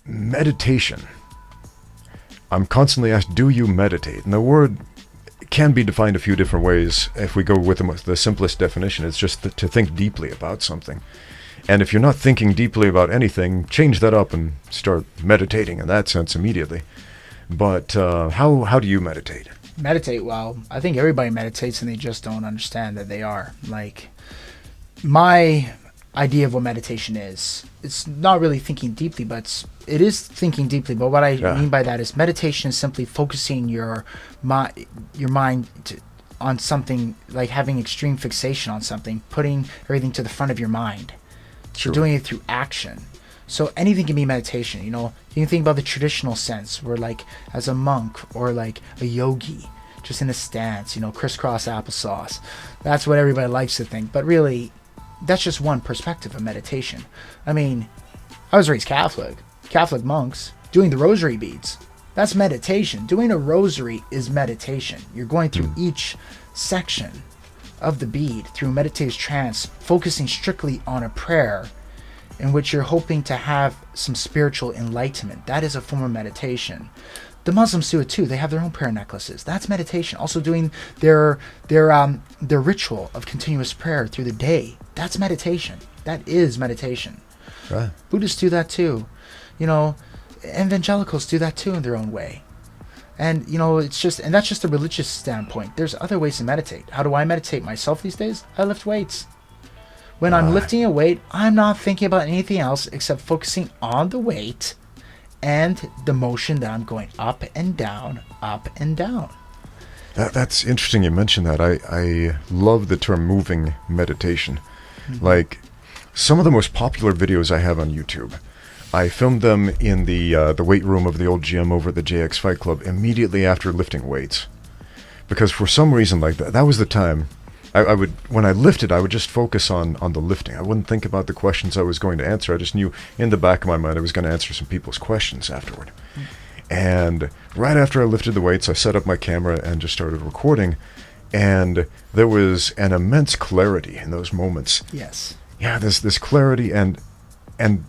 meditation. I'm constantly asked, do you meditate? And the word can be defined a few different ways. If we go with the simplest definition, it's just to think deeply about something. And if you're not thinking deeply about anything, change that up and start meditating in that sense immediately. But how do you meditate? Meditate, well, I think everybody meditates and they just don't understand that they are. Like, my idea of what meditation is, it's not really thinking deeply, but it is thinking deeply. But what I mean by that is meditation is simply focusing your mind on something, like having extreme fixation on something, putting everything to the front of your mind. Sure. So doing it through action. So anything can be meditation. You know, you can think about the traditional sense, where like as a monk or like a yogi, just in a stance, you know, crisscross applesauce. That's what everybody likes to think. But really, that's just one perspective of meditation. I mean, I was raised Catholic. Catholic monks doing the rosary beads. That's meditation. Doing a rosary is meditation. You're going through each section of the bead through meditative trance, focusing strictly on a prayer in which you're hoping to have some spiritual enlightenment. That is a form of meditation. The Muslims do it too. They have their own prayer necklaces. That's meditation. Also doing their ritual of continuous prayer through the day. That's meditation. That is meditation. Right. Buddhists do that too. You know, evangelicals do that too in their own way. And, you know, it's just, and that's just a religious standpoint. There's other ways to meditate. How do I meditate myself these days? I lift weights. When I'm lifting a weight, I'm not thinking about anything else except focusing on the weight and the motion that I'm going up and down, up and down. That's interesting you mentioned that. I love the term moving meditation. Mm-hmm. Like, some of the most popular videos I have on YouTube, I filmed them in the weight room of the old gym over at the JX Fight Club immediately after lifting weights. Because for some reason, like that was the time I would, when I lifted, I would just focus on the lifting. I wouldn't think about the questions I was going to answer. I just knew in the back of my mind I was going to answer some people's questions afterward. And right after I lifted the weights, I set up my camera and just started recording. And there was an immense clarity in those moments. Yes. Yeah, this clarity, and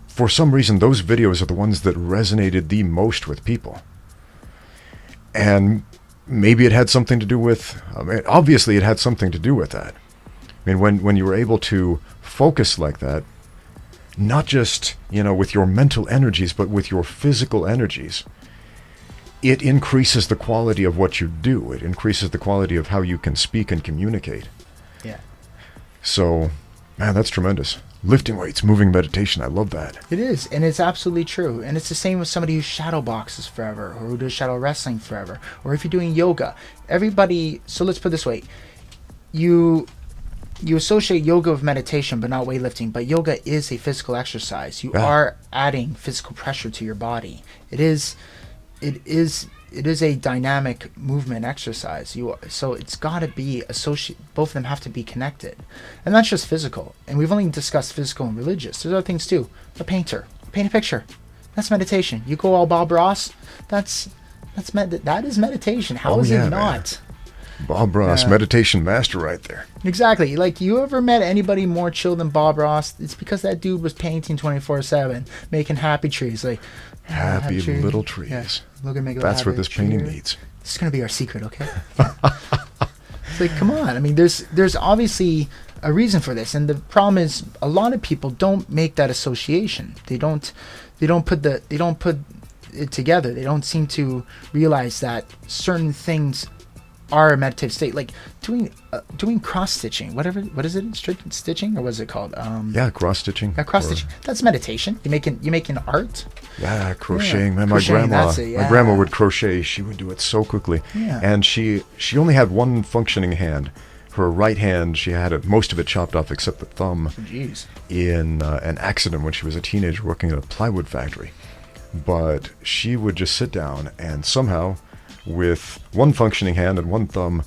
for some reason, those videos are the ones that resonated the most with people. And maybe it had something to do with, obviously it had something to do with that. I mean, when you were able to focus like that, not just, you know, with your mental energies, but with your physical energies, it increases the quality of what you do. It increases the quality of how you can speak and communicate. Yeah. So, man, that's tremendous. Lifting weights, moving meditation, I love that. It is, and it's absolutely true. And it's the same with somebody who shadow boxes forever, or who does shadow wrestling forever, or if you're doing yoga. Everybody, so let's put it this way. You associate yoga with meditation, but not weightlifting. But yoga is a physical exercise. You are adding physical pressure to your body. It is a dynamic movement exercise. So it's got to be associated. Both of them have to be connected, and that's just physical. And we've only discussed physical and religious. There's other things too. A painter, paint a picture. That's meditation. You go all Bob Ross. That is meditation. How is it not? Man. Bob Ross, meditation master, right there. Exactly. Like, you ever met anybody more chill than Bob Ross? It's because that dude was painting 24/7, making happy trees. Like, happy little trees. Yeah. Look at me. That's what this painting needs. This is gonna be our secret, okay? It's like, come on. I mean, there's obviously a reason for this, and the problem is a lot of people don't make that association. They don't put it together. They don't seem to realize that certain things are a meditative state, like doing cross stitching. What is it? Stitching, or what is it called? Cross stitching. Yeah, cross stitching. That's meditation. You making art. Yeah, crocheting. Yeah. Man, Crocheting, my grandma would crochet. She would do it so quickly. Yeah. And she only had one functioning hand. Her right hand, she had most of it chopped off except the thumb. Jeez. In an accident when she was a teenager working at a plywood factory. But she would just sit down and somehow, with one functioning hand and one thumb,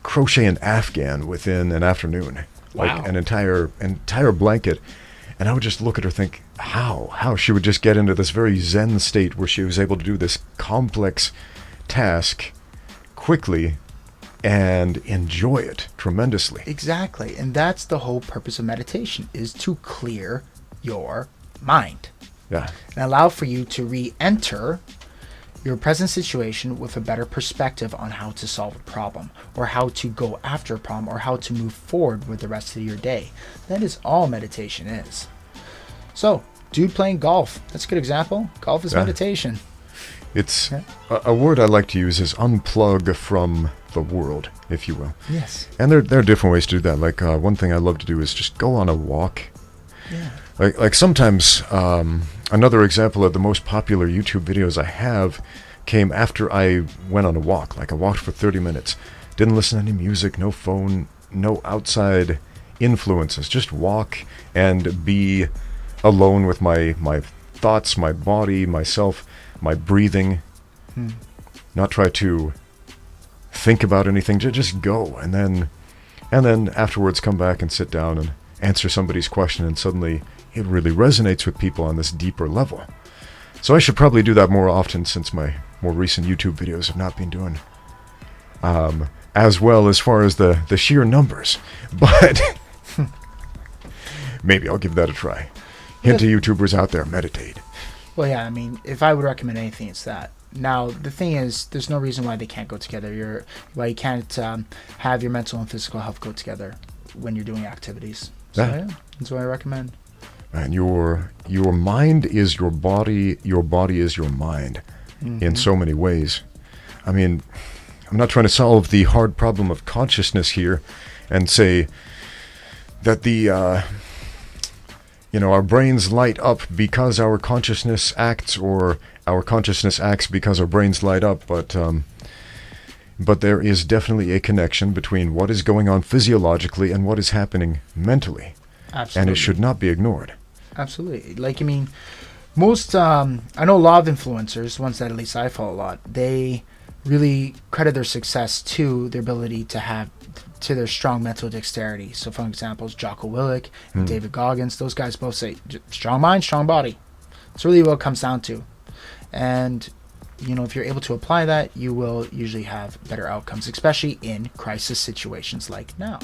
crochet an afghan within an afternoon. Wow. Like an entire blanket. And I would just look at her, think, how she would just get into this very zen state where she was able to do this complex task quickly and enjoy it tremendously. Exactly. And that's the whole purpose of meditation, is to clear your mind. Yeah. and allow for you to re-enter your present situation with a better perspective on how to solve a problem, or how to go after a problem, or how to move forward with the rest of your day. That is all meditation is. So, dude playing golf, that's a good example. Golf is meditation. It's a word I like to use is unplug from the world, if you will. Yes. And there are different ways to do that. Like one thing I love to do is just go on a walk. Yeah. Like sometimes another example of the most popular YouTube videos I have came after I went on a walk. Like I walked for 30 minutes, didn't listen to any music, no phone, no outside influences. Just walk and be alone with my thoughts, my body, myself, my breathing. Not try to think about anything. Just go, and then afterwards come back and sit down and answer somebody's question, and suddenly it really resonates with people on this deeper level. So I should probably do that more often, since my more recent YouTube videos have not been doing as well as far as the sheer numbers. But maybe I'll give that a try. Hint to YouTubers out there, meditate. Well, yeah, I mean, if I would recommend anything, it's that. Now, the thing is, there's no reason why they can't go together. Why you can't have your mental and physical health go together when you're doing activities. So, yeah, that's what I recommend. And your mind is your body is your mind, in so many ways. I mean, I'm not trying to solve the hard problem of consciousness here and say that our brains light up because our consciousness acts, or our consciousness acts because our brains light up, but there is definitely a connection between what is going on physiologically and what is happening mentally. Absolutely. And it should not be ignored. Absolutely. Like, I mean, most, I know a lot of influencers, ones that at least I follow a lot, they really credit their success to their ability to their strong mental dexterity. So, for example, Jocko Willink and David Goggins, those guys both say, strong mind, strong body. It's really what it comes down to. And, if you're able to apply that, you will usually have better outcomes, especially in crisis situations like now.